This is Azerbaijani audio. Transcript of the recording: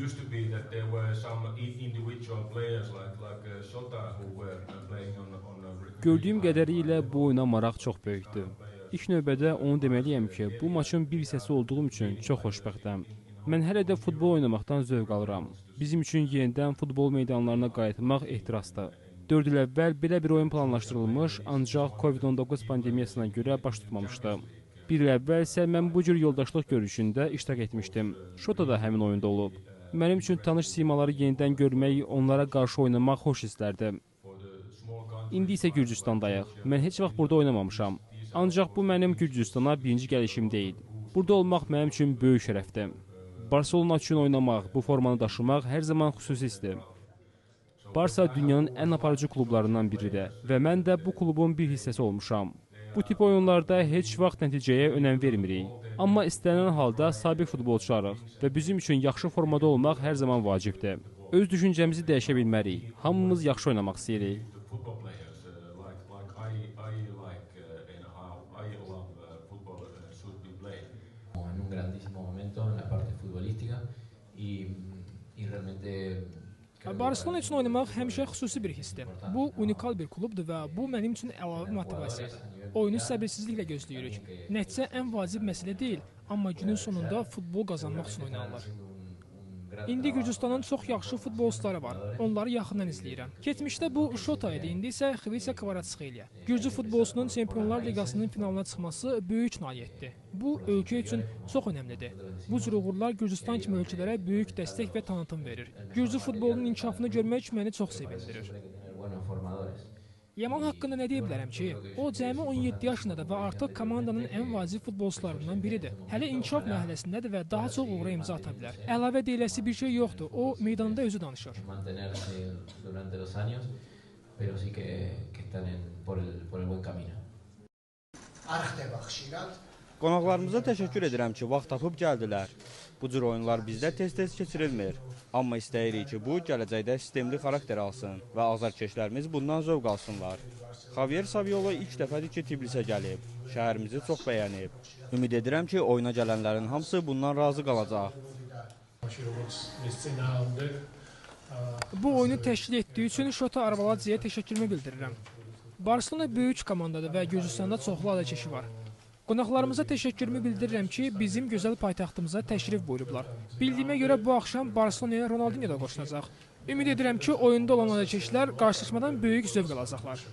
used to be that there were some individual players like Shota who were playing on Gördüyüm qədərilə bu oyuna maraq çox böyükdür. İlk növbədə onu deməliyəm ki, bu maçın bir hissəsi olduğum üçün çox xoşbəxtəm. Mən hələ də futbol oynamaqdan zövq alıram. Bizim üçün yenidən futbol meydanlarına qayıtmaq ehtirasdır. 4 il əvvəl belə bir oyun planlaşdırılmış, ancaq Covid-19 pandemiyasına görə baş tutmamışdı. 1 il əvvəl isə mən bu cür yoldaşlıq görüşündə iştirak etmişdim. Şota da həmin oyunda olub. Mənim üçün tanış simaları yenidən görmək, onlara qarşı oynamaq xoş hisslərdir. İndi isə Gürcüstandayıq. Mən heç vaxt burada oynamamışam. Ancaq bu mənim Gürcüstana birinci gəlişim deyil. Burada olmaq mənim üçün böyük şərəfdir. Barcelona üçün oynamaq, bu formanı daşımaq hər zaman xüsusizdir. Barça dünyanın ən aparıcı klublarından biridir və mən də bu klubun bir hissəsi olmuşam. Bu tip oyunlarda heç vaxt nəticəyə önəm vermirik. Amma istənilən halda sabiq futbolçularıq və bizim üçün yaxşı formada olmaq hər zaman vacibdir. Öz düşüncəmizi dəyişə bilmərik. Hamımız yaxşı oynamaq istəyirik. Barcelona üçün oynamaq həmişə xüsusi bir hissdir. Bu, unikal bir klubdur və bu mənim üçün əlavə motivasiyadır. Oyunu səbirsizliklə gözləyirik. Nəticə ən vacib məsələ deyil, amma günün sonunda futbol qazanmaq üçün oynanılır. İndi Gürcüstanın çox yaxşı futbolçuları var. Onları yaxından izləyirəm. Keçmişdə bu Şota idi, indi isə Xvitsa Kvaratskhelia. Gürcü futbolçunun Çempionlar Liqasının finalına çıxması böyük nailiyyətdir. Bu, ölkə üçün çox önəmlidir. Bu cür uğurlar Gürcüstan kimi ölkələrə böyük dəstək və tanıtım verir. Gürcü futbolunun inkişafını görmək məni çox sevindirir. Yamal haqqında nə deyə bilərəm ki, o cəmi 17 yaşındadır və artıq komandanın ən vacib futbolçularından biridir. Hələ inkişaf mərhələsindədir və daha çox uğura imza ata bilər. Əlavə deyiləsi bir şey yoxdur, o meydanda özü danışır. Qonaqlarımıza təşəkkür edirəm ki, vaxt tapıb gəldilər. Bu cür oyunlar bizdə tez-tez keçirilmir. Amma istəyirik ki, bu gələcəkdə sistemli xarakter alsın və azarkeşlərimiz bundan zövq alsınlar. Javier Saviolo ilk dəfədir ki, Tbilisə gəlib. Şəhərimizi çox bəyənib. Ümid edirəm ki, oyuna gələnlərin hamısı bundan razı qalacaq. Bu oyunu təşkil etdiyi üçün Şota Arvaladziyə təşəkkürümü bildirirəm. Barcelona böyük komandadır və Gürcüstanda çoxlu azarkeşi var. Qonaqlarımıza təşəkkürümü bildirirəm ki, bizim gözəl paytaxtımıza təşrif buyurublar. Bildiyimə görə bu axşam Barcelonaya Ronaldinho da qoşulacaq. Ümid edirəm ki, oyunda olan azarkeşlər qarşılaşmadan böyük zövq alacaqlar.